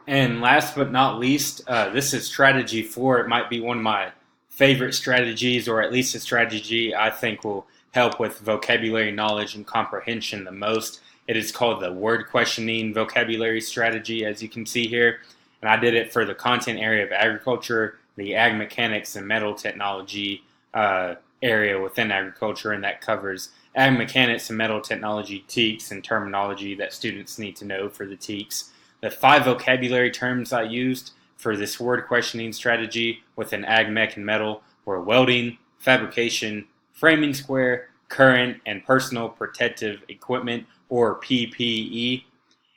And last but not least, this is strategy 4. It might be one of my favorite strategies, or at least a strategy I think will help with vocabulary knowledge and comprehension the most. It is called the word questioning vocabulary strategy, as you can see here. And I did it for the content area of agriculture, the ag mechanics and metal technology area within agriculture, and that covers ag mechanics and metal technology TEKS and terminology that students need to know for the TEKS. The 5 vocabulary terms I used for this word questioning strategy within ag mech and metal were welding, fabrication, framing square, current, and personal protective equipment, or PPE.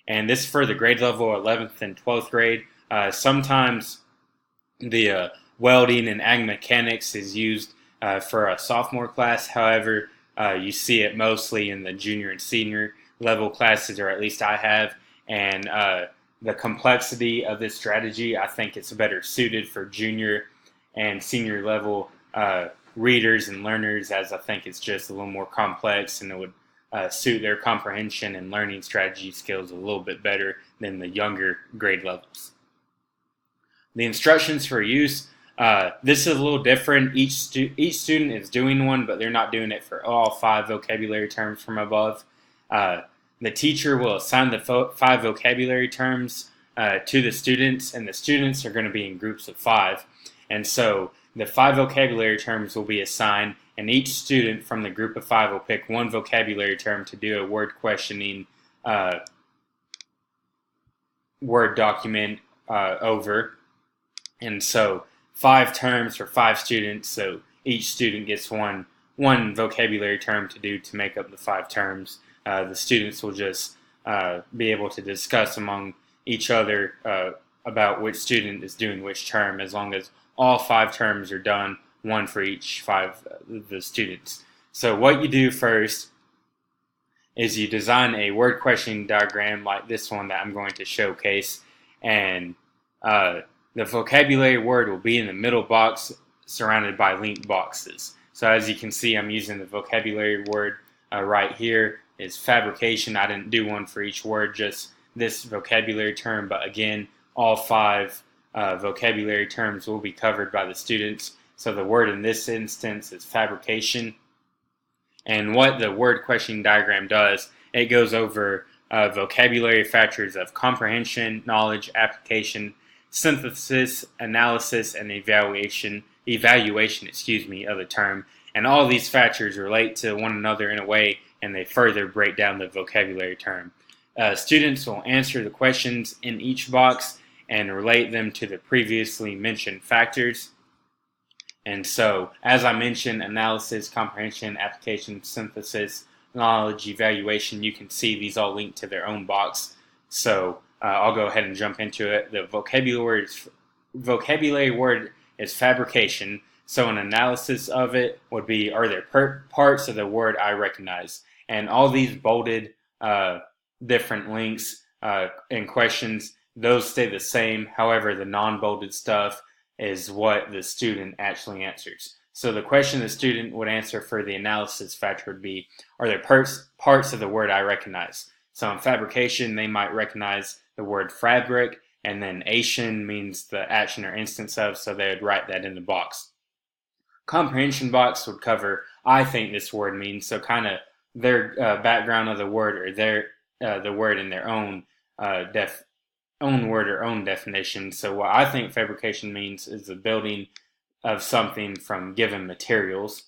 And this for the grade level 11th and 12th grade. Sometimes the welding and ag mechanics is used for a sophomore class. However, you see it mostly in the junior and senior level classes, or at least I have. And the complexity of this strategy, I think it's better suited for junior and senior level readers and learners, as I think it's just a little more complex and it would suit their comprehension and learning strategy skills a little bit better than the younger grade levels. The instructions for use, this is a little different. Each student is doing one, but they're not doing it for all 5 vocabulary terms from above. The teacher will assign the 5 vocabulary terms to the students, and the students are going to be in groups of 5. And so the 5 vocabulary terms will be assigned, and each student from the group of 5 will pick one vocabulary term to do a word questioning Word document over. And so 5 terms for 5 students, so each student gets one vocabulary term to do to make up the 5 terms. The students will just be able to discuss among each other about which student is doing which term, as long as all 5 terms are done, one for each 5 the students. So what you do first is you design a word questioning diagram like this one that I'm going to showcase, and the vocabulary word will be in the middle box surrounded by linked boxes. So as you can see, I'm using the vocabulary word right here is fabrication. I didn't do one for each word, just this vocabulary term, but again, all 5 vocabulary terms will be covered by the students. So the word in this instance is fabrication. And what the word questioning diagram does, it goes over vocabulary factors of comprehension, knowledge, application, synthesis, analysis, and evaluation of the term. And all these factors relate to one another in a way, and they further break down the vocabulary term. Students will answer the questions in each box and relate them to the previously mentioned factors. And so, as I mentioned, analysis, comprehension, application, synthesis, knowledge, evaluation, you can see these all linked to their own box. So I'll go ahead and jump into it. The vocabulary word is fabrication. So an analysis of it would be, are there parts of the word I recognize? And all these bolded different links and questions, those stay the same. However, the non-bolded stuff is what the student actually answers. So the question the student would answer for the analysis factor would be, are there parts of the word I recognize? So in fabrication, they might recognize the word fabric, and then ation means the action or instance of, so they would write that in the box. Comprehension box would cover, I think this word means, so kind of their background of the word, or the word in their own word or own definition. So what I think fabrication means is the building of something from given materials.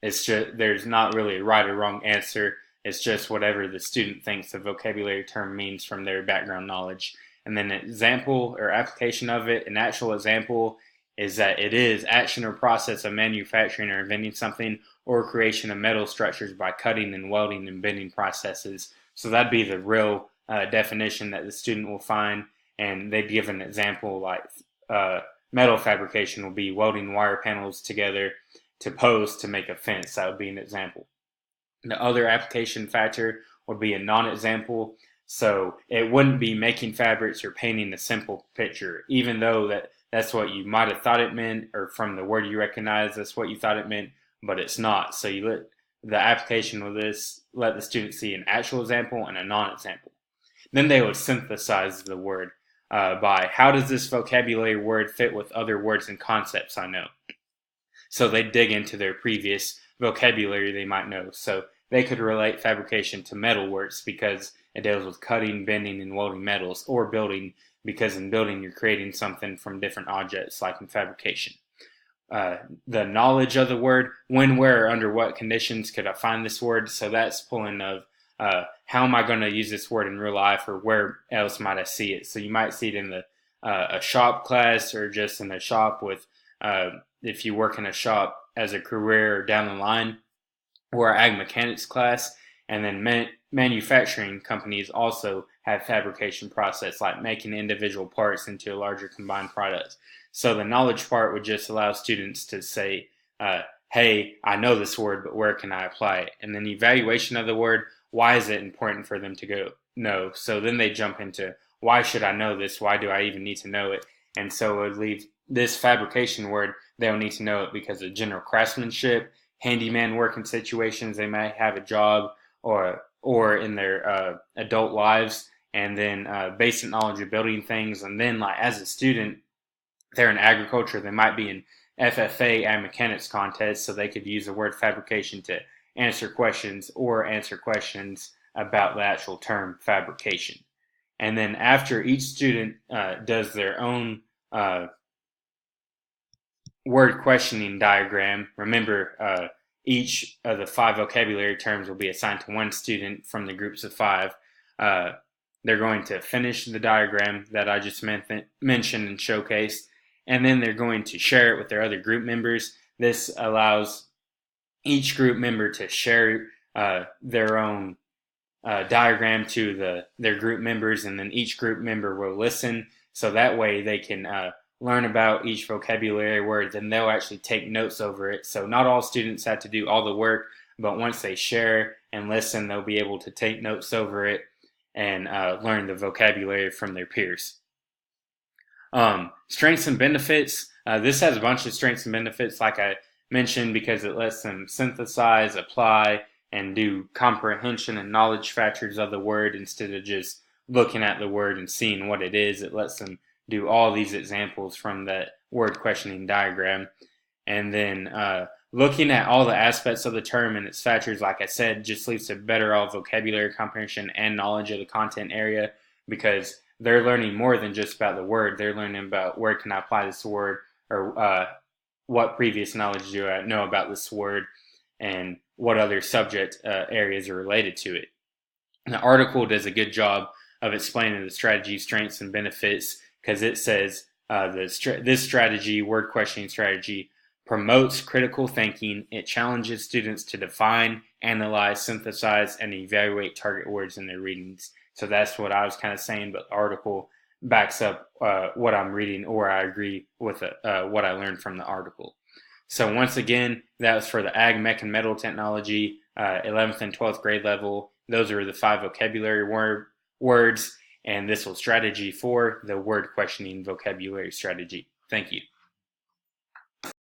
It's just, there's not really a right or wrong answer. It's just whatever the student thinks the vocabulary term means from their background knowledge. And then an example or application of it, an actual example is that it is action or process of manufacturing or inventing something, or creation of metal structures by cutting and welding and bending processes. So that'd be the real definition that the student will find, and they'd give an example like metal fabrication will be welding wire panels together to post to make a fence. That would be an example. The other application factor would be a non-example, so it wouldn't be making fabrics or painting a simple picture, even though that's what you might have thought it meant, or from the word you recognize, that's what you thought it meant, but it's not. So the application of this let the student see an actual example and a non-example. Then they would synthesize the word by how does this vocabulary word fit with other words and concepts I know. So they dig into their previous vocabulary they might know. So they could relate fabrication to metalworks because it deals with cutting, bending, and welding metals, or building because in building you're creating something from different objects, like in fabrication. The knowledge of the word, when, where, or under what conditions could I find this word? So that's pulling of how am I going to use this word in real life, or where else might I see it? So you might see it in the a shop class, or just in a shop with if you work in a shop as a career or down the line, or ag mechanics class. And then manufacturing companies also have fabrication process, like making individual parts into a larger combined product. So the knowledge part would just allow students to say, hey, I know this word, but where can I apply it? And then evaluation of the word, why is it important for them to go know? So then they jump into, why should I know this? Why do I even need to know it? And so it would leave this fabrication word, they'll need to know it because of general craftsmanship, handyman working situations, they might have a job, or in their adult lives, and then basic knowledge of building things. And then, like, as a student, they're in agriculture, they might be in FFA and mechanics contests, so they could use the word fabrication to answer questions, or answer questions about the actual term fabrication. And then after each student does their own word questioning diagram, remember each of the 5 vocabulary terms will be assigned to one student from the groups of 5. They're going to finish the diagram that I just mentioned and showcased, and then they're going to share it with their other group members. This allows each group member to share their own diagram to their group members, and then each group member will listen, so that way they can learn about each vocabulary word, then they'll actually take notes over it. So not all students have to do all the work, but once they share and listen, they'll be able to take notes over it and learn the vocabulary from their peers. Strengths and benefits. This has a bunch of strengths and benefits, like I mentioned, because it lets them synthesize, apply, and do comprehension and knowledge factors of the word instead of just looking at the word and seeing what it is. It lets them do all these examples from that word questioning diagram. And then looking at all the aspects of the term and its factors, like I said, just leads to better all vocabulary comprehension and knowledge of the content area, because they're learning more than just about the word. They're learning about where can I apply this word, or what previous knowledge do I know about this word, and what other subject areas are related to it. And the article does a good job of explaining the strategy, strengths, and benefits, because it says this strategy, word questioning strategy, promotes critical thinking. It challenges students to define, analyze, synthesize, and evaluate target words in their readings. So that's what I was kind of saying, but the article backs up what I'm reading, or I agree with what I learned from the article. So once again, that was for the Ag, Mech, and Metal Technology 11th and 12th grade level. Those are the 5 vocabulary words, and this was strategy for the word questioning vocabulary strategy. Thank you.